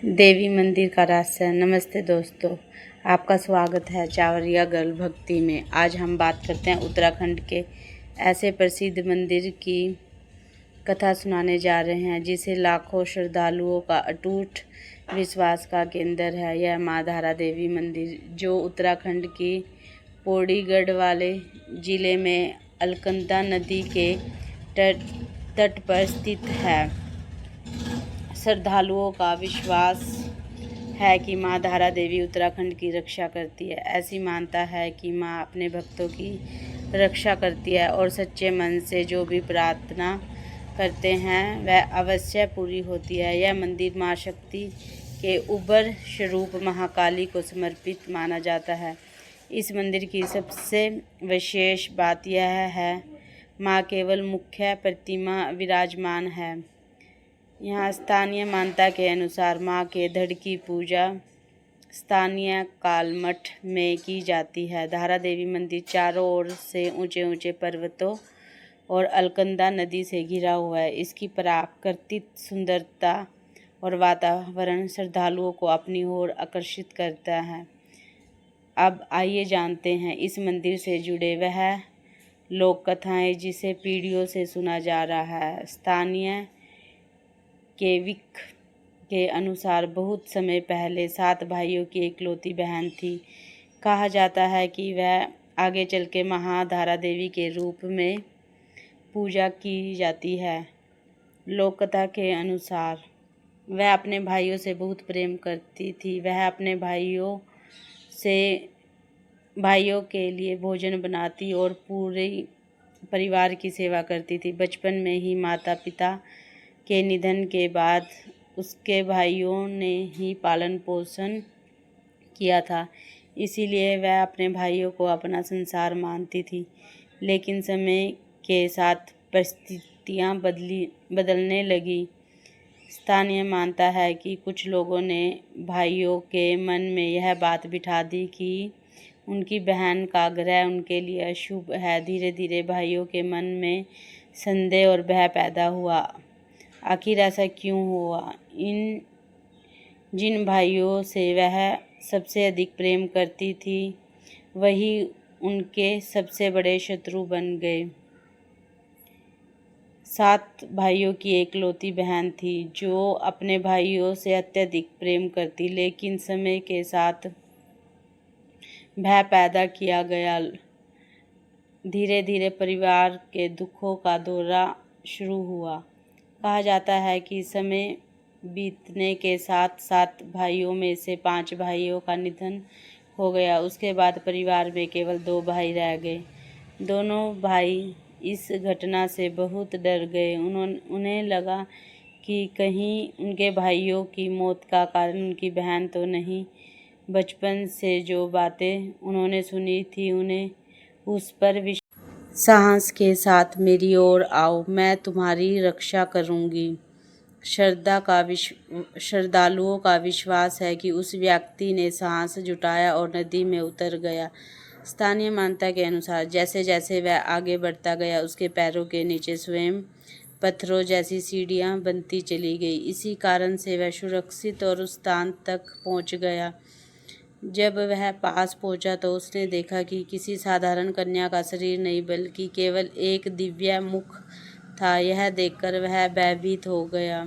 देवी मंदिर का रहस्य। नमस्ते दोस्तों, आपका स्वागत है चावरिया गर्ल भक्ति में। आज हम बात करते हैं उत्तराखंड के ऐसे प्रसिद्ध मंदिर की कथा सुनाने जा रहे हैं जिसे लाखों श्रद्धालुओं का अटूट विश्वास का केंद्र है। यह माँ धारा देवी मंदिर जो उत्तराखंड की पौड़ी गढ़वाल जिले में अलकनंदा नदी के तट पर स्थित है। श्रद्धालुओं का विश्वास है कि माँ धारा देवी उत्तराखंड की रक्षा करती है। ऐसी मान्यता है कि माँ अपने भक्तों की रक्षा करती है और सच्चे मन से जो भी प्रार्थना करते हैं वह अवश्य पूरी होती है। यह मंदिर माँ शक्ति के उभर स्वरूप महाकाली को समर्पित माना जाता है। इस मंदिर की सबसे विशेष बात यह है माँ केवल मुख्य प्रतिमा विराजमान है। यहाँ स्थानीय मान्यता के अनुसार माँ के धड़ की पूजा स्थानीय कालमठ में की जाती है। धारा देवी मंदिर चारों ओर से ऊंचे ऊंचे पर्वतों और अलकनंदा नदी से घिरा हुआ है। इसकी प्राकृतिक सुंदरता और वातावरण श्रद्धालुओं को अपनी ओर आकर्षित करता है। अब आइए जानते हैं इस मंदिर से जुड़े वह लोक कथाएं जिसे पीढ़ियों से सुना जा रहा है। स्थानीय केविक के अनुसार बहुत समय पहले 7 भाइयों की इकलौती बहन थी। कहा जाता है कि वह आगे चल के महाधारा देवी के रूप में पूजा की जाती है। लोक कथा के अनुसार वह अपने भाइयों से बहुत प्रेम करती थी। वह अपने भाइयों के लिए भोजन बनाती और पूरे परिवार की सेवा करती थी। बचपन में ही माता पिता के निधन के बाद उसके भाइयों ने ही पालन पोषण किया था, इसीलिए वह अपने भाइयों को अपना संसार मानती थी। लेकिन समय के साथ परिस्थितियां बदलने लगी। स्थानीय मानता है कि कुछ लोगों ने भाइयों के मन में यह बात बिठा दी कि उनकी बहन का ग्रह उनके लिए अशुभ है। धीरे धीरे भाइयों के मन में संदेह और भय पैदा हुआ। आखिर ऐसा क्यों हुआ? जिन भाइयों से वह सबसे अधिक प्रेम करती थी वही उनके सबसे बड़े शत्रु बन गए। 7 भाइयों की इकलौती बहन थी जो अपने भाइयों से अत्यधिक प्रेम करती, लेकिन समय के साथ भय पैदा किया गया। धीरे धीरे परिवार के दुखों का दौरा शुरू हुआ। कहा जाता है कि समय बीतने के साथ 7 भाइयों में से 5 भाइयों का निधन हो गया। उसके बाद परिवार में केवल 2 भाई रह गए। दोनों भाई इस घटना से बहुत डर गए। उन्हें लगा कि कहीं उनके भाइयों की मौत का कारण उनकी बहन तो नहीं। बचपन से जो बातें उन्होंने सुनी थी उन्हें उस पर साहस के साथ मेरी ओर आओ, मैं तुम्हारी रक्षा करूंगी। श्रद्धालुओं का विश्वास है कि उस व्यक्ति ने साहस जुटाया और नदी में उतर गया। स्थानीय मान्यता के अनुसार जैसे जैसे वह आगे बढ़ता गया उसके पैरों के नीचे स्वयं पत्थरों जैसी सीढ़ियां बनती चली गई। इसी कारण से वह सुरक्षित और उस स्थान तक पहुंच गया। जब वह पास पहुंचा तो उसने देखा कि किसी साधारण कन्या का शरीर नहीं बल्कि केवल एक दिव्य मुख था। यह देखकर वह भयभीत हो गया।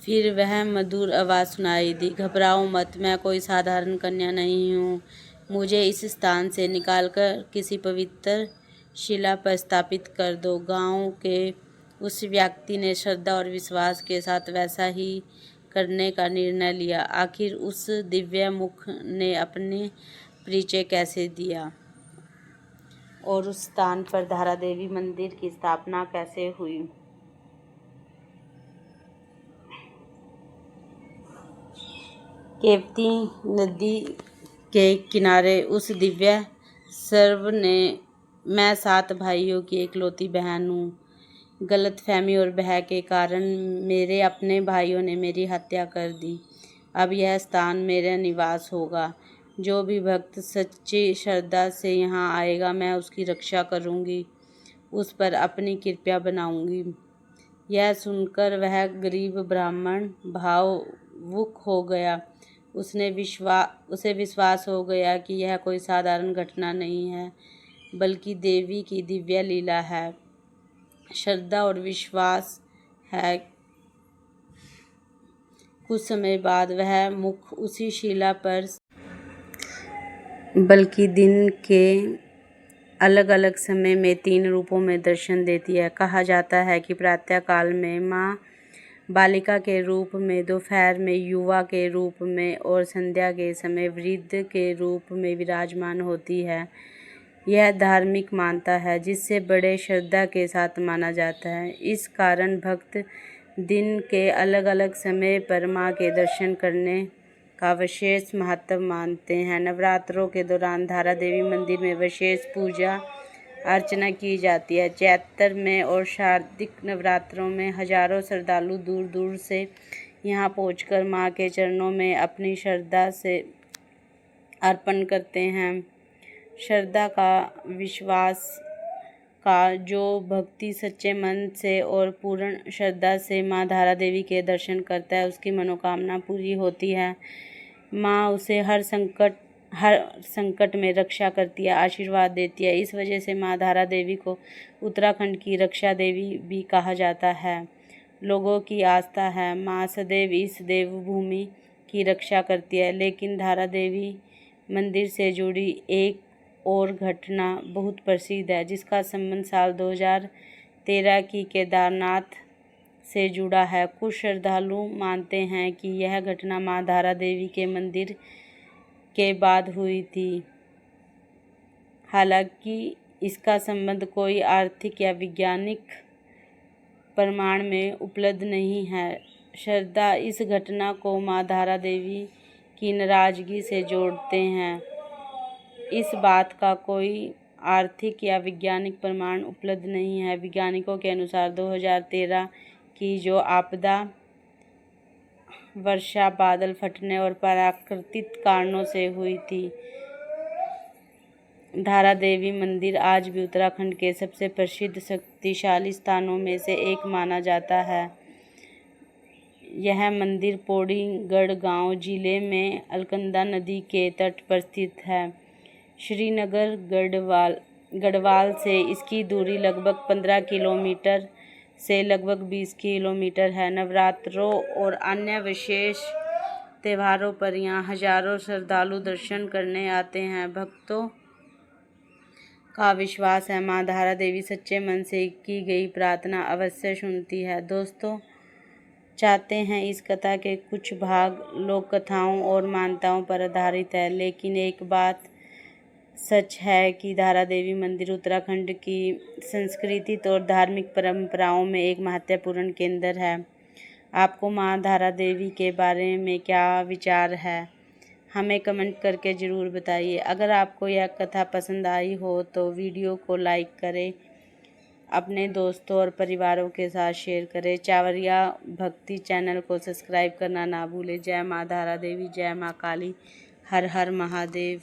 फिर वह मधुर आवाज़ सुनाई दी, घबराओ मत, मैं कोई साधारण कन्या नहीं हूँ। मुझे इस स्थान से निकालकर किसी पवित्र शिला पर स्थापित कर दो। गांव के उस व्यक्ति ने श्रद्धा और विश्वास के साथ वैसा ही करने का निर्णय लिया। आखिर उस दिव्य मुख ने अपने परिचय कैसे दिया और उस स्थान पर धारा देवी मंदिर की स्थापना कैसे हुई? केवती नदी के किनारे उस दिव्य सर्व ने मैं 7 भाइयों की इकलौती बहन हूँ। गलतफहमी और भय के कारण मेरे अपने भाइयों ने मेरी हत्या कर दी। अब यह स्थान मेरा निवास होगा। जो भी भक्त सच्ची श्रद्धा से यहाँ आएगा मैं उसकी रक्षा करूँगी, उस पर अपनी कृपा बनाऊँगी। यह सुनकर वह गरीब ब्राह्मण भावुक हो गया। उसे विश्वास हो गया कि यह कोई साधारण घटना नहीं है, बल्कि देवी की दिव्य लीला है। श्रद्धा और विश्वास है। कुछ समय बाद वह मुख उसी शिला पर, बल्कि दिन के अलग अलग समय में 3 रूपों में दर्शन देती है। कहा जाता है कि प्रातः काल में माँ बालिका के रूप में, दोपहर में युवा के रूप में और संध्या के समय वृद्ध के रूप में विराजमान होती है। यह धार्मिक मान्यता है जिसे बड़े श्रद्धा के साथ माना जाता है। इस कारण भक्त दिन के अलग अलग समय पर माँ के दर्शन करने का विशेष महत्व मानते हैं। नवरात्रों के दौरान धारा देवी मंदिर में विशेष पूजा अर्चना की जाती है। चैत्र में और शारदीय नवरात्रों में हजारों श्रद्धालु दूर दूर से यहाँ पहुँचकर माँ के चरणों में अपनी श्रद्धा से अर्पण करते हैं। श्रद्धा का, विश्वास का जो भक्ति सच्चे मन से और पूर्ण श्रद्धा से माँ धारा देवी के दर्शन करता है, उसकी मनोकामना पूरी होती है। माँ उसे हर संकट में रक्षा करती है, आशीर्वाद देती है। इस वजह से माँ धारा देवी को उत्तराखंड की रक्षा देवी भी कहा जाता है। लोगों की आस्था है, माँ सदैव इस देवभूमि की रक्षा करती है। लेकिन धारा देवी मंदिर से जुड़ी एक और घटना बहुत प्रसिद्ध है, जिसका संबंध साल 2013 की केदारनाथ से जुड़ा है। कुछ श्रद्धालु मानते हैं कि यह घटना माँ धारा देवी के मंदिर के बाद हुई थी। हालांकि इसका संबंध कोई आर्थिक या वैज्ञानिक प्रमाण में उपलब्ध नहीं है। श्रद्धा इस घटना को माँ धारा देवी की नाराजगी से जोड़ते हैं। इस बात का कोई आर्थिक या वैज्ञानिक प्रमाण उपलब्ध नहीं है। वैज्ञानिकों के अनुसार 2013 की जो आपदा वर्षा, बादल फटने और प्राकृतिक कारणों से हुई थी। धारा देवी मंदिर आज भी उत्तराखंड के सबसे प्रसिद्ध शक्तिशाली स्थानों में से एक माना जाता है। यह मंदिर पौड़ी गढ़गांव जिले में अलकनंदा नदी के तट पर स्थित है। श्रीनगर गढ़वाल से इसकी दूरी लगभग 15 किलोमीटर से लगभग 20 किलोमीटर है। नवरात्रों और अन्य विशेष त्योहारों पर यहाँ हजारों श्रद्धालु दर्शन करने आते हैं। भक्तों का विश्वास है माँ धारा देवी सच्चे मन से की गई प्रार्थना अवश्य सुनती है। दोस्तों, चाहते हैं इस कथा के कुछ भाग लोक कथाओं और मान्यताओं पर आधारित है, लेकिन एक बात सच है कि धारा देवी मंदिर उत्तराखंड की संस्कृति और धार्मिक परंपराओं में एक महत्वपूर्ण केंद्र है। आपको माँ धारा देवी के बारे में क्या विचार है, हमें कमेंट करके ज़रूर बताइए। अगर आपको यह कथा पसंद आई हो तो वीडियो को लाइक करें, अपने दोस्तों और परिवारों के साथ शेयर करें। चावरिया भक्ति चैनल को सब्सक्राइब करना ना भूलें। जय माँ धारा देवी, जय माँ काली, हर हर महादेव।